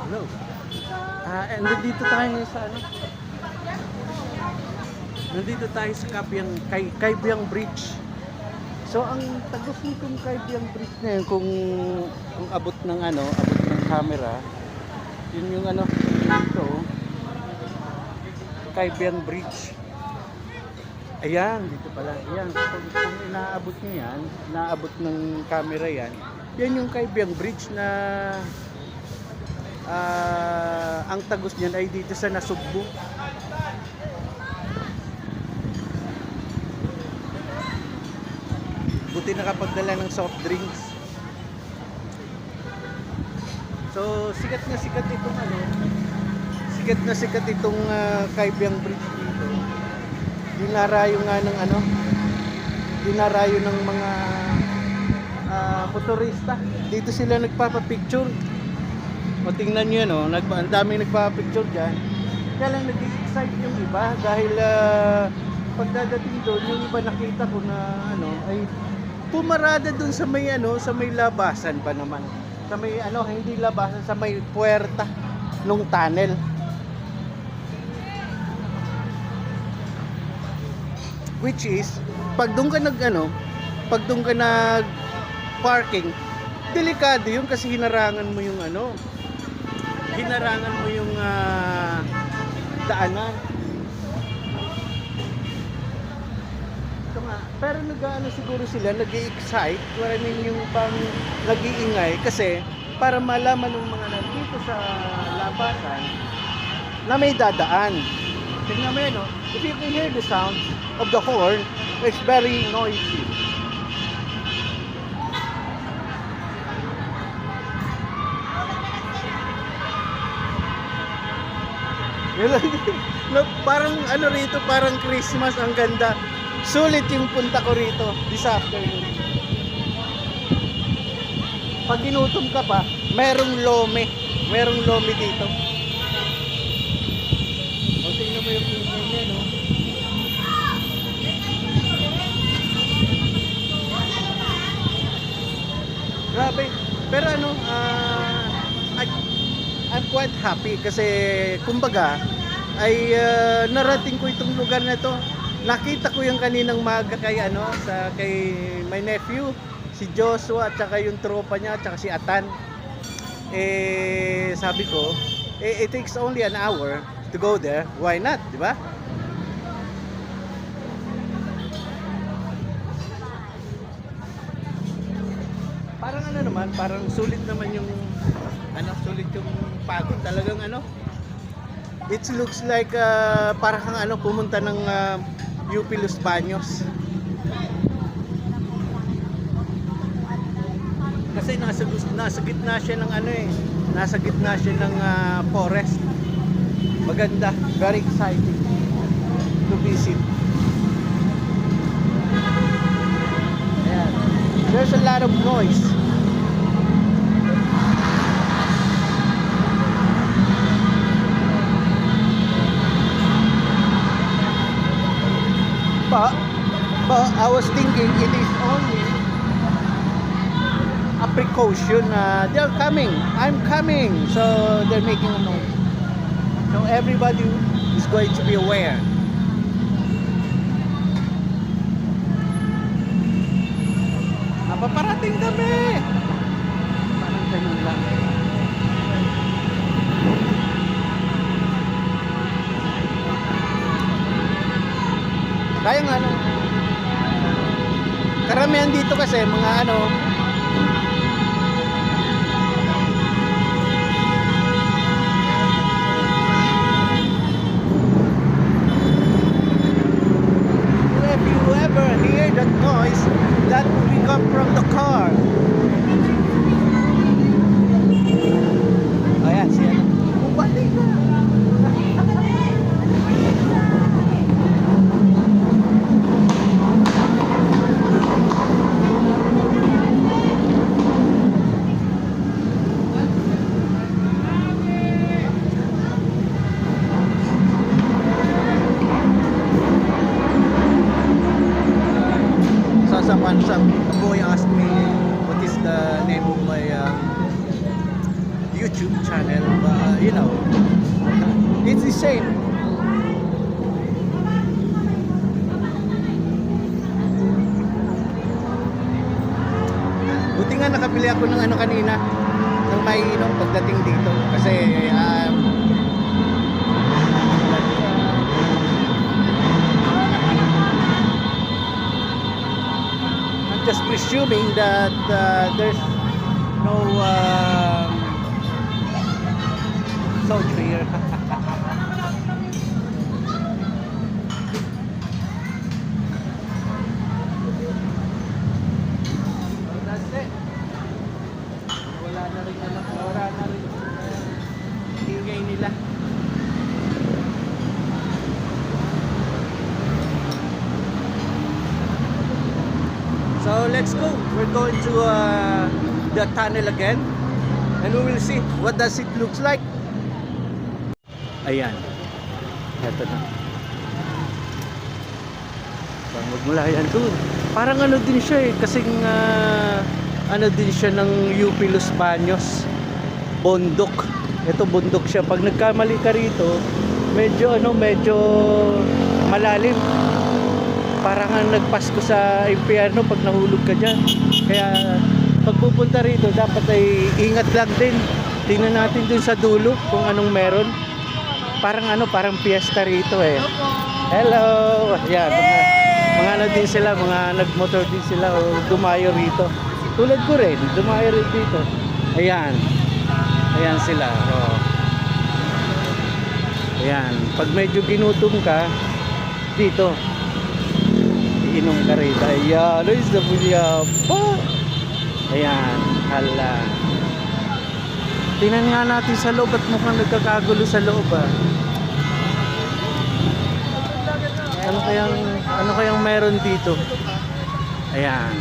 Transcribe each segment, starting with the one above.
Hello. Nandito tayo ngayon sa ano? Nandito tayo sa Kaibiyang Bridge. So ang tagos nitong Kaibiyang Bridge na yun, kung abot ng camera, yun yung dito, Kaibiyang Bridge. Ayan, dito pala. Ayan, kung inaabot niyo yan, inaabot ng camera yan, yan yung Kaibiyang Bridge na ang tagos niyan ay dito sa Nasugbu. Buti nakapagdala ng soft drinks. So sikat na sikat itong Kaibiyang Bridge dito. Dinarayo nga ng dinarayo ng mga motorista. Dito sila nagpapapicture. O tingnan nyo yan, ang daming nagpa-picture dyan. Kaya lang nag-excite yung iba dahil pagdadating doon, yung iba nakita ko na ay pumarada doon sa may sa may labasan pa naman. Sa may hindi labasan, sa may puwerta nung tunnel. Which is pag doon ka pag doon ka nag parking, delikado yun kasi hinarangan mo yung daanan. Ito nga, pero siguro sila nag-i-excite, maraming yung pang nag-iingay kasi para malaman ng mga nandito sa labasan na may dadaan. Tingnan mo yan, if you can hear the sound of the horn, it's very noisy. Parang rito, parang Christmas, ang ganda. Sulit yung punta ko rito this afternoon. Pag ginutom ka pa, merong lome dito. O tingnan mo yung ingay niya, no? Grabe. Pero I'm quite happy kasi kumbaga ay narating ko itong lugar na to. Nakita ko yung kaninang maga kay my nephew, si Joshua at saka yung tropa niya at saka si Atan. Sabi ko, it takes only an hour to go there. Why not, di ba? Parang parang sulit naman yung sulit yung pagod talagang it looks like parang pumunta ng UP Los Baños. Kasi nasa gitna siya ng nasa gitna siya ng forest. Maganda, very exciting to visit. Ayan. There's a lot of noise. But I was thinking it is only a precaution. They're coming. I'm coming. So they're making a noise. So everybody is going to be aware. Paparating kami. Parang ganun lang. Kaya nga karamihan dito kasi mga if you ever hear that noise, that will come from the car. Ayan, siya bumati ka. Some boy asked me what is the name of my YouTube channel, it's the same. Buti nga nakabili ako ng ano kanina, ng maiinom pagdating dito kasi I'm just presuming that there's no soju here. That's it. Wala na rin hingay nila. So let's go. We're going to the tunnel again, and we will see what does it looks like. Ayan. Ito na. Magmula yan doon. Parang ano din siya kasing ano din siya ng UP Los Baños. Bundok. Ito bundok siya. Pag nagkamali ka rito, medyo malalim. Parang nagpasko sa impyerno pag nahulog ka dyan. Kaya pag pupunta rito, dapat ay ingat lang din. Tingnan natin dun sa dulo kung anong meron. Parang fiesta rito eh. Hello! Yan, mga ano din sila, mga nagmotor din sila o dumayo rito. Tulad ko rin, dumayo rin dito. Ayan. Ayan sila. Oh. Ayan. Pag medyo ginutom ka, dito. Iinom ka rito. Ayan. Luis na bulya po. Ayan. Hala. Tingnan nga natin sa loob at mukhang nagkakagulo sa loob Ano kayang meron dito? Ayan.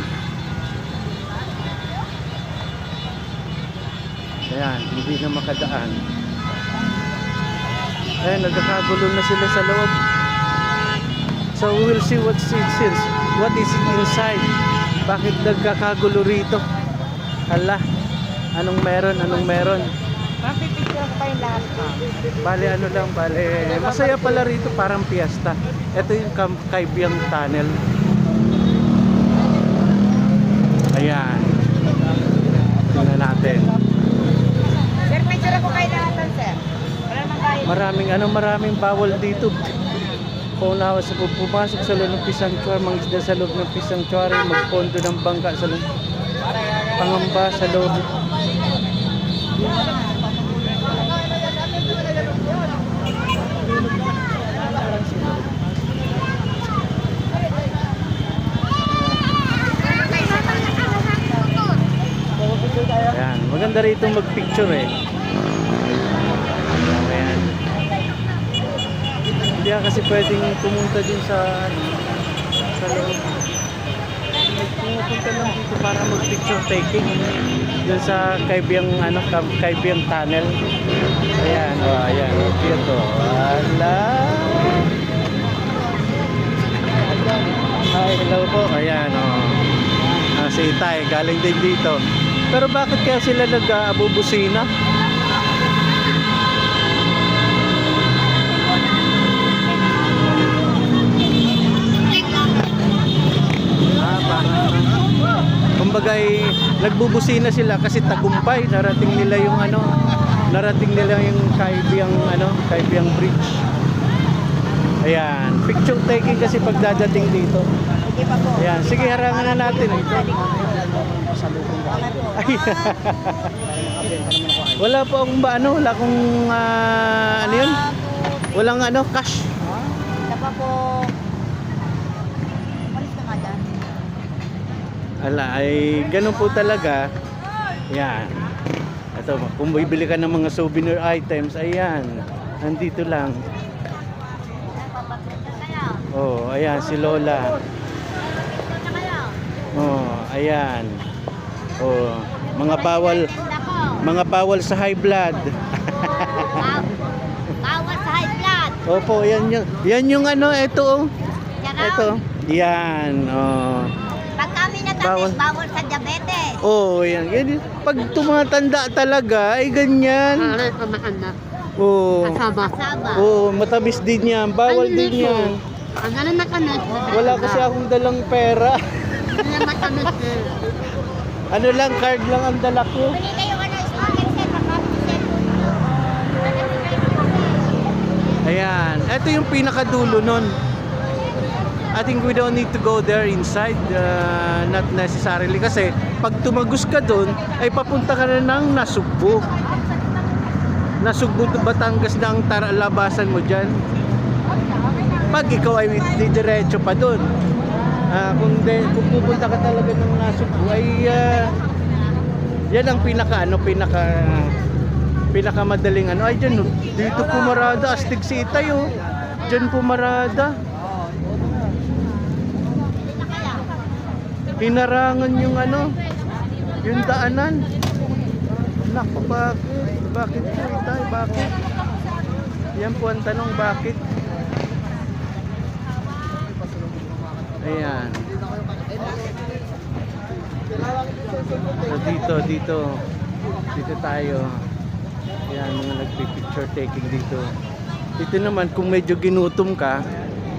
Ayan, hindi na makadaan. Ayan, nagkakagulo na sila sa loob. So we will see what is inside. Bakit nagkakagulo rito? Hala. Anong meron? Mapipicture pa yung lahat Bale, masaya pala rito, parang fiesta. Ito yung Kaibiyang Tunnel. Ayan. Tingnan natin. Sir, picture ako kayo lahat, sir. Maraming bawal dito. Paunawa sa pumasok sa loob ng Pisanctuary, mangisda sa loob ng Pisanctuary, magpondo ng bangka sa loob, pangamba sa loob. Ayan, maganda rito magpicture eh. Ayan. Hindi kasi pwedeng pumunta din sa loob. Pumunta lang dito para mag-picture taking dun sa Kaibiyang Tunnel. Ayan, ayan, dito. Wala. Hi, hello po. Ayan, si Itay, galing din dito. Pero bakit kaya sila nag-abubusina? Kumbagay, nagbubusina sila kasi tagumpay, narating nila yung Kaibiyang Bridge. Ayan, picture taking kasi pagdadating dito. Ayan, sige, harangan na natin. Wala po akong wala akong ano yun? Walang cash. Tapa po. Malis ka nga dyan. Ala, ay ganun po talaga. Yan. Ito, kung bibili ka ng mga souvenir items, ayan. Nandito lang. Oh, ayan si Lola. Oh, ayan. Oh, mga bawal sa high blood. Bawal sa high blood. Opo, yan yung ito. Ito. Yan, oh. Pag kami Bawal. natamis, bawal sa diabetes. Oo, yan. Yan. Pag tumatanda talaga, ay ganyan. Aray pa makanda. Oo. Kasama. Kasama. Oo, matamis din yan. Bawal din yan. Ano na matamis? Wala kasi akong dalang pera. Hindi na matamis eh. Ano lang, card lang ang dala ko. Bili kayo small set, makapit set. Ayan. Ito yung pinakadulo nun. I think we don't need to go there inside. Not necessarily. Kasi pag tumagos ka dun, ay papunta ka na ng Nasugbu. Nasugbu to Batangas na ang labasan mo dyan. Pag ikaw ay didiretso pa dun. Kung pupunta ka talaga ng Nasugbu ay yan ang pinakamadaling ano. Ay dyan, dito pumarada, Astig Sitay oh. Dyan pumarada. Hinarangan yung ano, yung daanan. Naku, bakit? Bakit po itay? Bakit? Yan po ang tanong, bakit? Ayan. So dito tayo. Ayan, mga nagpipicture taking dito. Dito naman, kung medyo ginutom ka,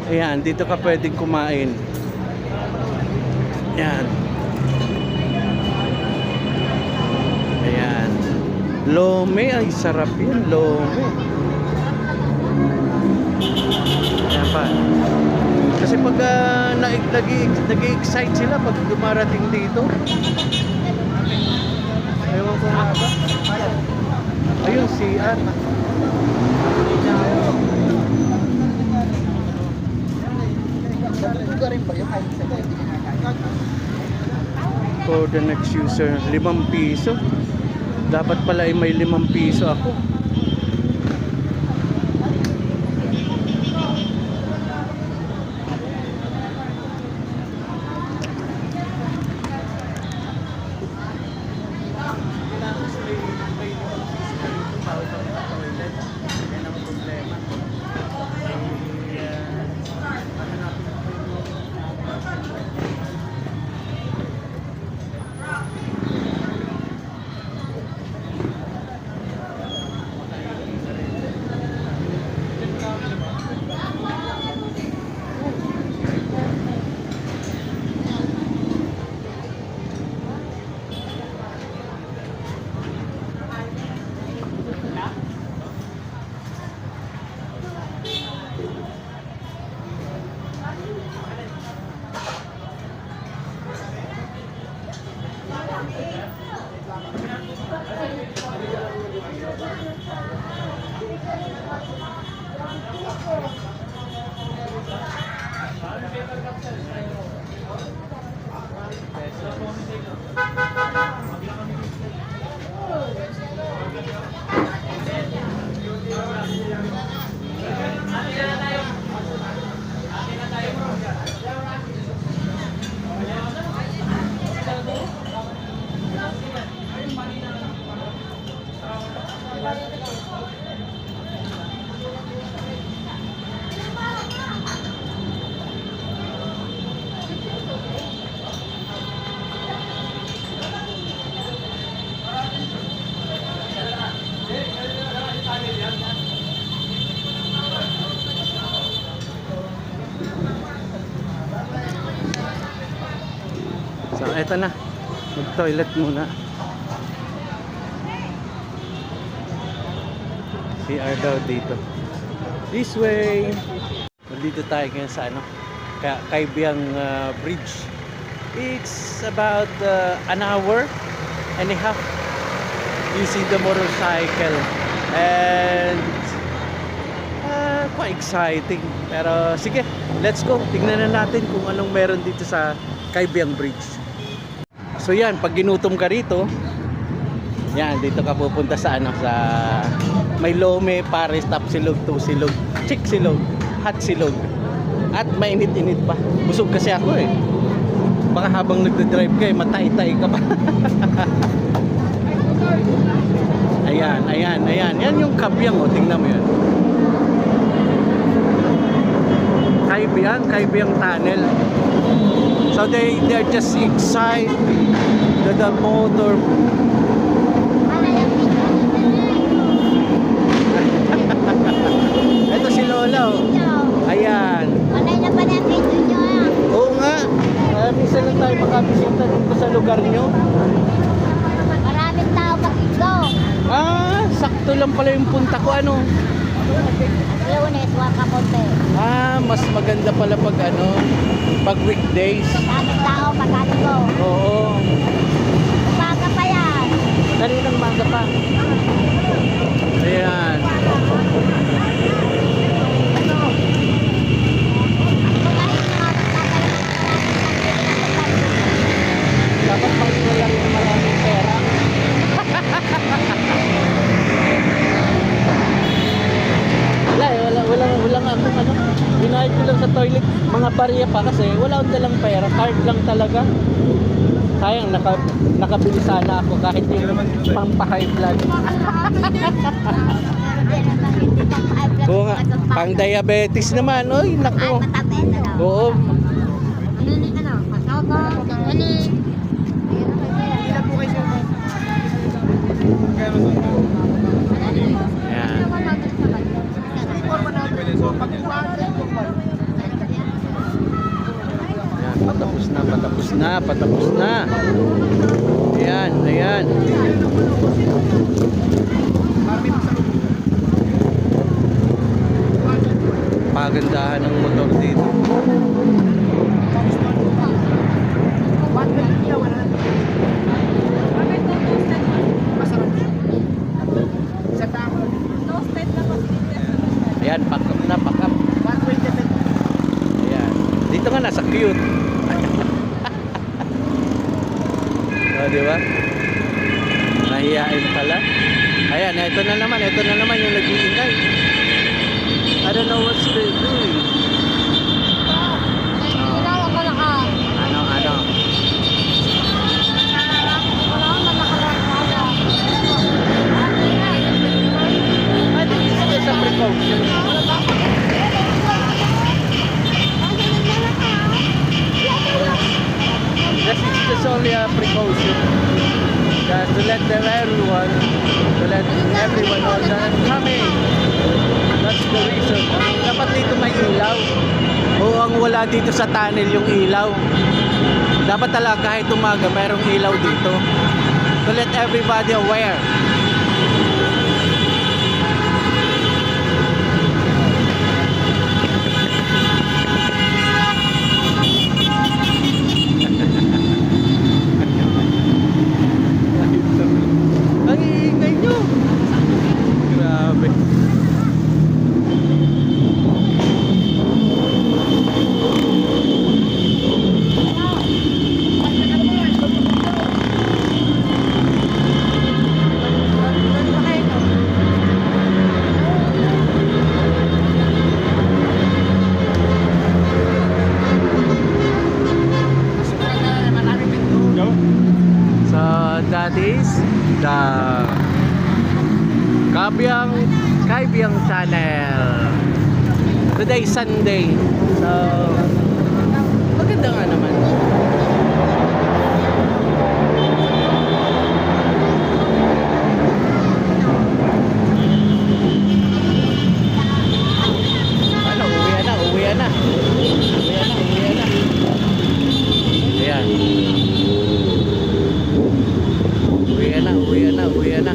ayan, dito ka pwedeng kumain. Ayan. Ayan. Lome, ay sarap yun, lome. Ayan pa. Kasi pag nag-excite sila pag dumarating dito. Ewan ko nga ba. Ayun, CR. For the next user, 5 piso. Dapat pala ay may 5 piso ako. So, eto na. Mag-toilet muna. CR daw dito. This way. Dito tayo ngayon sa ano, Kaibiyang Bridge. It's about an hour and a half using the motorcycle. And quite exciting. Pero sige, let's go. Tingnan na natin kung anong meron dito sa Kaibiyang Bridge. So yan, pag ginutom ka rito, yan, dito ka pupunta sa ano, sa may Lome, Pares, Tapsilog, Tusilog, Chiksilog, Hatsilog. At mainit-init pa. Busog kasi ako eh. Baka habang nagdadrive ka eh, matay-tay ka pa. Ayan, ayan, ayan. Yan yung Kaibiyang, oh, tingnan mo yan. Kaibiyang Tunnel. So So they're just excited that the motor. Ito si Lola, oh. Ayan. Malay na pa ng video nyo ah. Oo nga. Minsan lang tayo makabisita dito sa lugar nyo. Maraming tao pakito. Sakto lang pala yung punta ko, ano. Lunes, Wakamonte. Mas maganda pala pag pag weekdays. Maraming tao pakito. Oo. Umaga pa yan. Kaninang maga pa. Ayan. Dapat pang lang yung maraming pera. Wala nga akong binayad ko lang sa toilet. Mga barya pa kasi wala akong dalang pera. Card lang talaga. Sayang, nakabili sana ako kahit yung pang-high blood. Oo nga, pang diabetes naman. Oy, Ay, naku. matabet na daw. Oo. Mataba, galing. Ayan. Ayan, patapos na. Ayan. Pagandahan ng motor dito. Ayan, pack up. Ayan. Dito nga nasa cute. Di ba? Nahihain pala. Ayan, ito na naman yung nag-iingay. I don't know what's they doing. Ginawa ko na ka. Ano? I think it's just a precaution. It's just only a precaution. To let everyone know that I'm coming. That's the reason. Dapat dito may ilaw. Oo, ang wala dito sa tunnel yung ilaw. Dapat talaga kahit umaga mayroong ilaw dito. To let everybody aware. Ang iingay nyo. Grabe. So that is the Kabyang Channel. Today is Sunday. So maganda nga naman. Ano, uwi na. Ayan. Uwi na.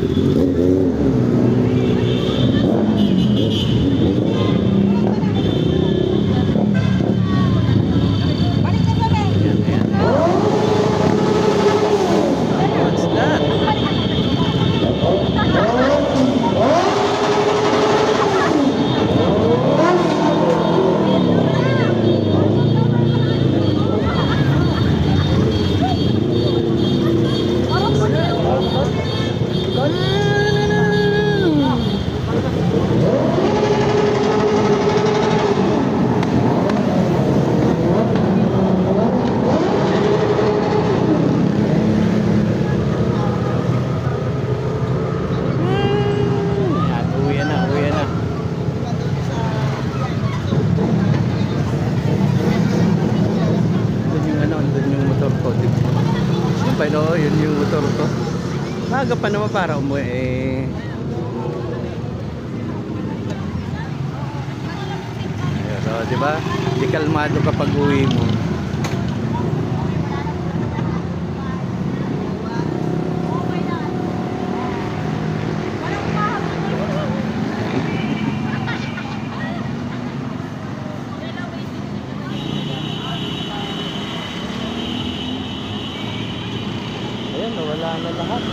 Balik ka ba? pa, no? Yun yung motor ko. Maaga pa naman para umuwi eh. Ayun, so, di ba? Di kalmado kapag uwi mo. Ayan, nawala na lahat.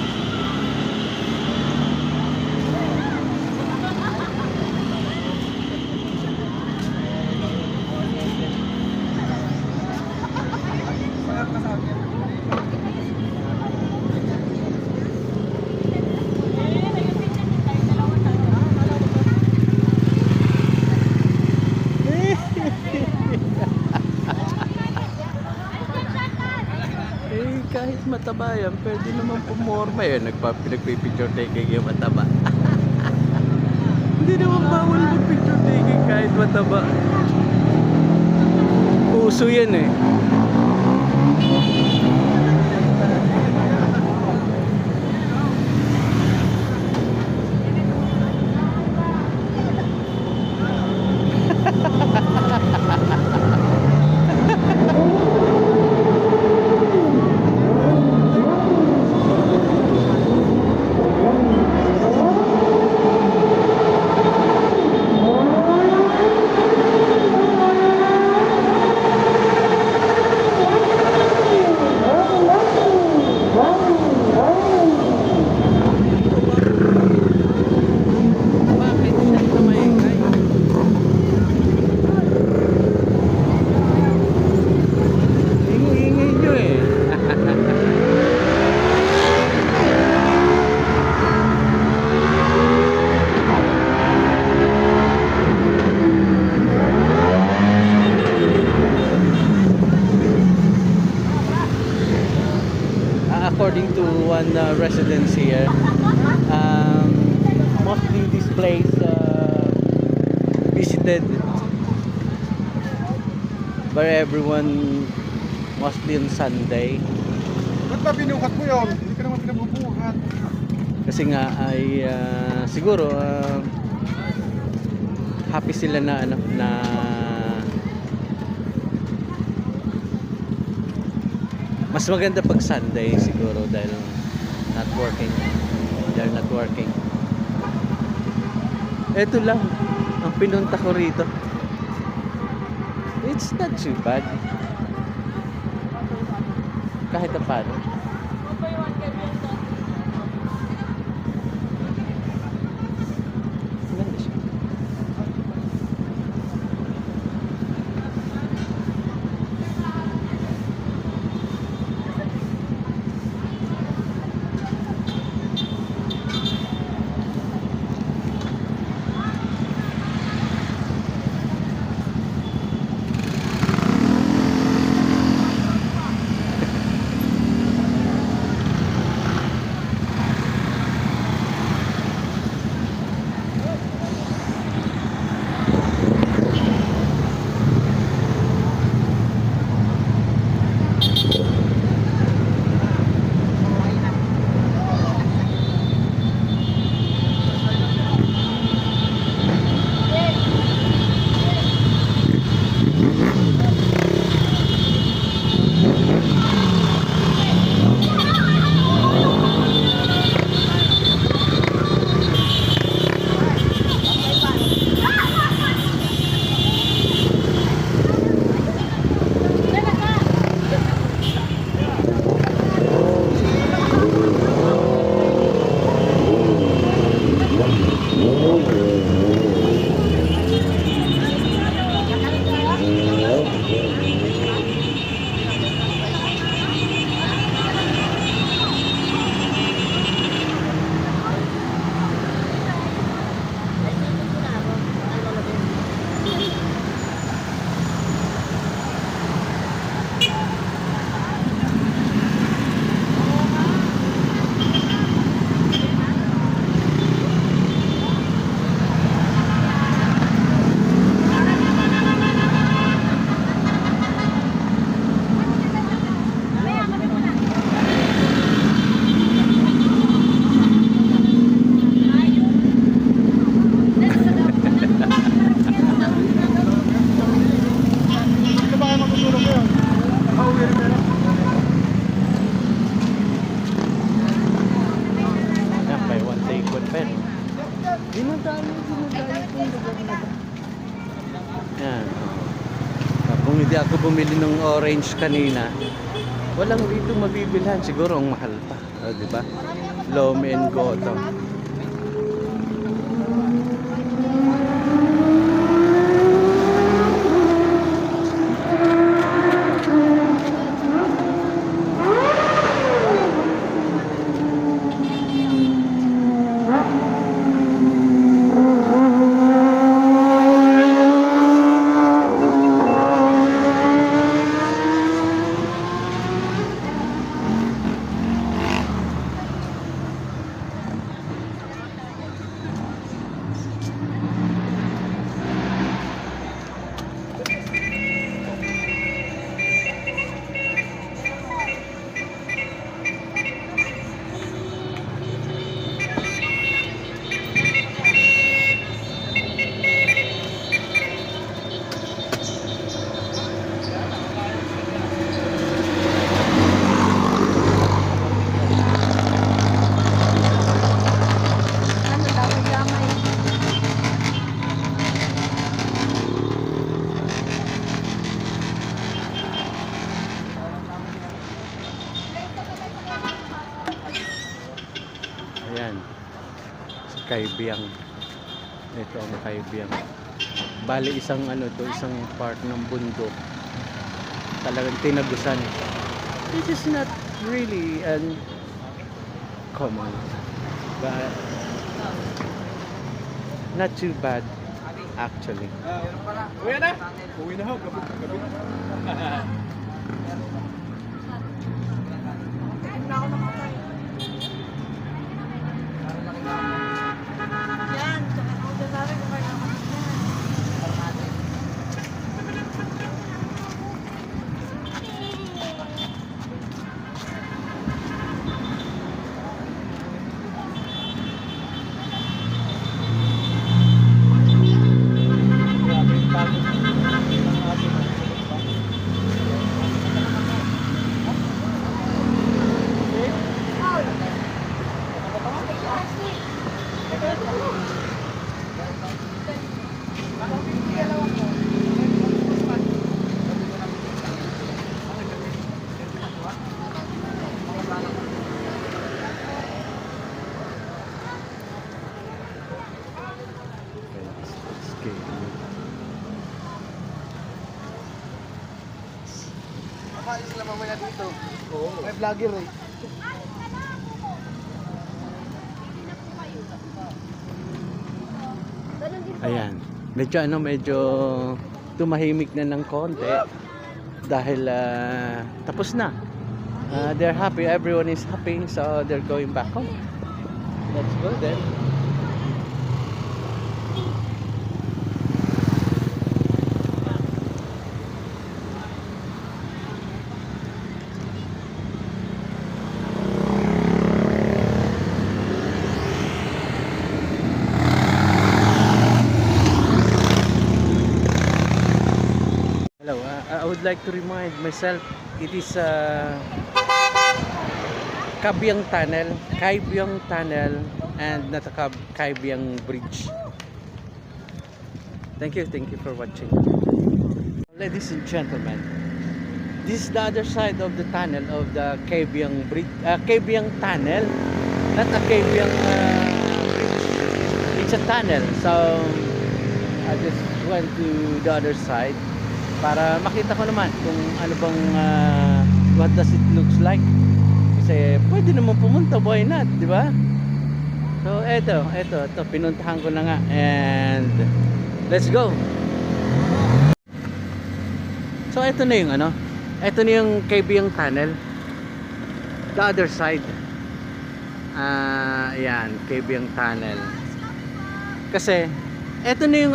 Eh, kahit mataba yan, pwede naman pumorma yan. Nagpipicture taking yung mataba. Hindi naman bawal mag-picture taking kahit mataba. Uso yan eh. Bakit siya na maingay? Ingay nyo eh. According to one residence here, mostly this place visited by everyone mostly on Sunday. Ba't ba binuhat mo yun? Hindi ka naman pinabubuhat. Kasi nga ay siguro happy sila na ano na mas maganda pag Sunday siguro dahil not working. They're not working. Ito lang ang pinunta ko rito. It's not too bad. Kahit na paano. Ganda siya. bumili ng orange kanina. Walang dito mabibilhan. Siguro ang mahal pa. O, di ba? Lome and Goto. Ano daw, gamay. Ayan. Si Kaibiyang. Ito ang Kaibiyang. Bali isang ano to, isang part ng bundok. Talagang tinagusan. This is not really common. But not too bad actually. Uwi na! Uwi na ho, gabi. Yan, tsaka ako dyan namin kung kaya naman yan. Makain sila mamaya dito. Oo. May vlogger eh. Ayan. Medyo tumahimik na ng konti dahil tapos na. They're happy, everyone is happy, so they're going back home. Let's go then. Hello, I would like to remind myself, it is Kabyang Tunnel, and not a Kabyang Bridge. Thank you for watching. Ladies and gentlemen, this is the other side of the tunnel of the Kabyang Bridge, Kabyang Tunnel, not a Kabyang Bridge. It's a tunnel, so I just went to the other side para makita ko naman kung ano bang what does it looks like, kasi pwede naman pumunta, why not, di ba? So eto pinuntahan ko na nga, and let's go. So eto na yung eto na yung Kabyang Tunnel, the other side. Ayan, Kabyang Tunnel. Kasi eto na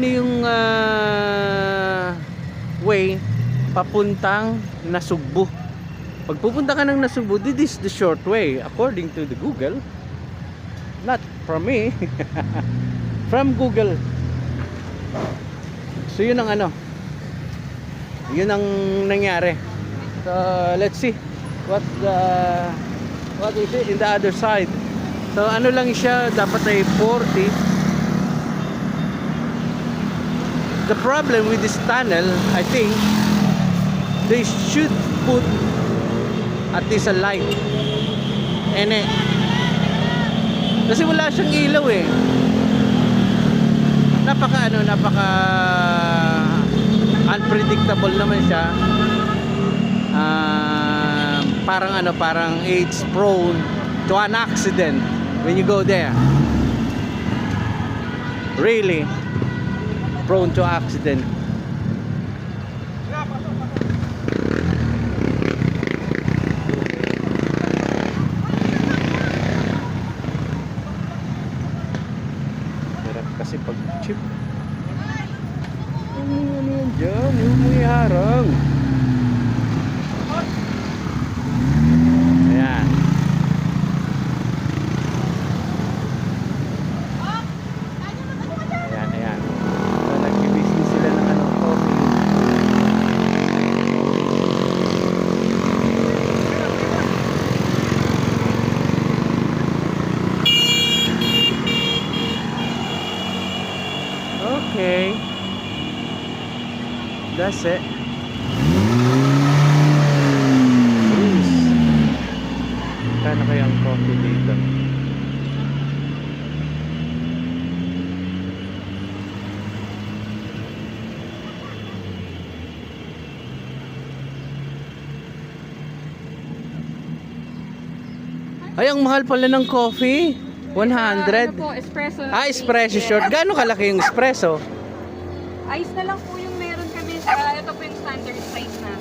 yung way papuntang Nasugbu. Pag pupunta ka ng Nasugbu, this is the short way according to the Google, not from me. From Google. So yun ang yun ang nangyari. So let's see what is it in the other side. So ano lang siya, dapat ay 40. The problem with this tunnel, I think, they should put at least a light in it. Kasi wala siyang ilaw eh. Napaka unpredictable naman siya. Parang it's prone to an accident when you go there. Really prone to accident. Hirap kasi pag chip. Ano yan dyan? Yung may harang. Ayan. Ayan. So, nag-business sila ng coffee. Okay. That's it. Kano kaya ang coffee dito? Ay, ang mahal pala ng coffee. 100. Ano po, espresso. Espresso short. Gaano kalaki yung espresso? Ice na lang po yung meron kami. Ito po yung standard size na.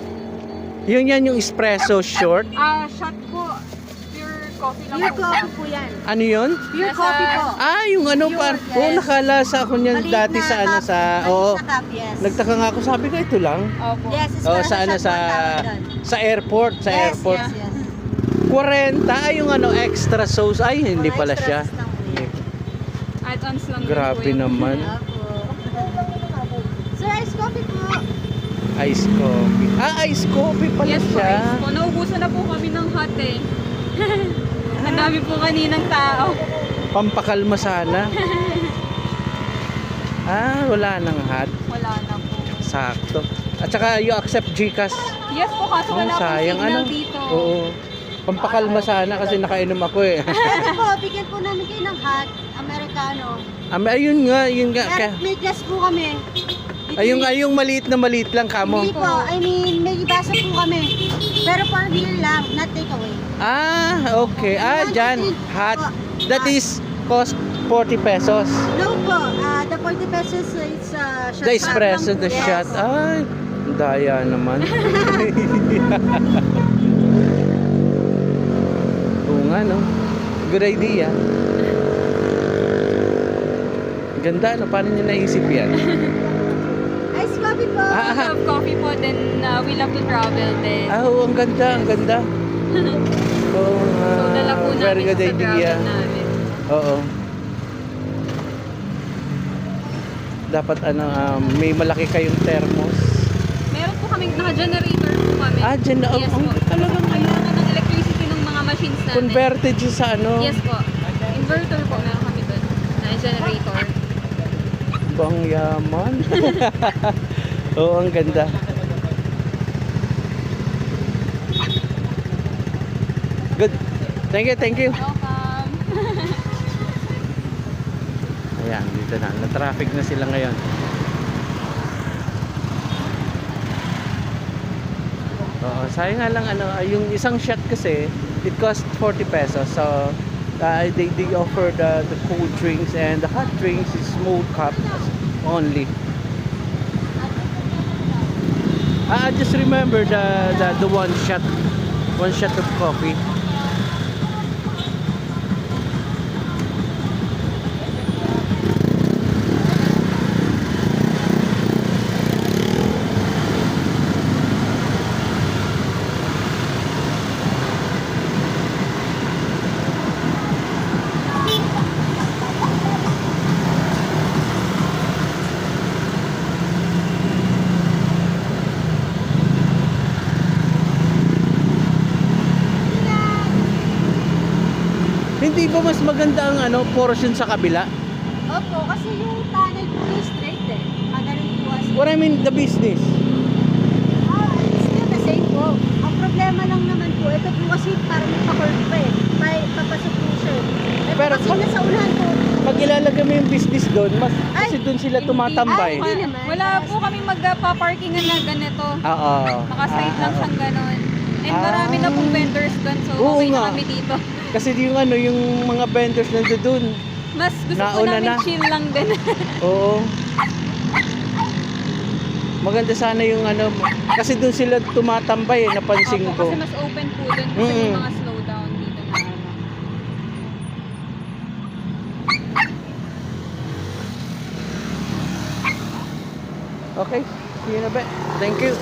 Yan yung espresso short. Shot po. Pure coffee lang Pure po. coffee po yan. Ano yun? Pure Nasa- coffee po. Yung ano Pure, par. yes. Oo, nakalasa ako niyan Maliit dati na sa ano cup. sa Maliit na cup, yes. Nagtaka nga ako, sabi ko ito lang. Opo. Yes, Oh, espresso sa ano shot po ang tawag doon. sa airport, Yes. 40 yung ano extra sauce. Ay, hindi Mga pala extra siya. sauce lang po yan. Add-ons lang din Grabe po yun. naman. Opo. Sir, ice coffee po. Ice coffee. Ice coffee pala Yes po, siya. ice po. Naubusan na po kami ng hot eh. Ang dami po kaninang tao. Pampakalma sana. Wala nang hot. Wala na po. Sakto. At saka you accept GCash. Yes po, kaso wala pong Sayang signal dito. Oo. Pampakalma sana kasi nakainom ako eh. Pwede po, bigyan po namin kayo ng hot, Americano. Ayun nga. May glass po kami. Yung maliit na maliit lang kamo. Hindi po, I mean, may basa po kami. Pero for beer lang, not take away. Okay. Dyan. Hot. That is cost 40 pesos. No po, the 40 pesos is shot. The espresso, lang po. the Yes. shot. Ay, daya naman. Oo nga, no? Good idea. Ganda, no? Paano nyo naisip yan? Ice coffee po. We love coffee po, then we love to travel din. Oo, ang ganda, ang ganda. Oo, So, dala po very namin good sa idea. travel namin. Oo. Dapat may malaki kayong thermos. Meron po kaming, naka-generator po kami. Dyan na. Yes po. Talagang Kailangan ng electricity ng mga machines natin. converted siya sa ano. Yes po. Inverter po, meron kami doon. Na generator. Bang yaman. Oo, ang ganda. Good. Thank you. Welcome. Ayan, dito na. Na-traffic na sila ngayon. Oo, sayang nga lang yung isang shot kasi, it cost 40 pesos. So, they offer the cold drinks and the hot drinks is small cup only. Just remember the one shot of coffee. Hindi ba mas maganda ang portion sa kabila? Opo, kasi yung tunnel po is straight eh. Magaling po as What I mean, the business. it's still the doon, kasi doon sila tumatambay. Hindi naman. Wala po kami magpa-parkingan na ganito. Oo. Nakaside lang siyang ganon. And Ah. marami na pong vendors doon, so Oo okay nga. na kami dito. Kasi yung yung mga vendors nandun doon. Mas gusto ko Nauna namin na. chill lang din. Oo. Maganda sana yung kasi doon sila tumatambay napansin Opo, ko. kasi mas open po doon kasi may Mm. mga slowdown dito na ano. Okay, see you in a bit. Thank you.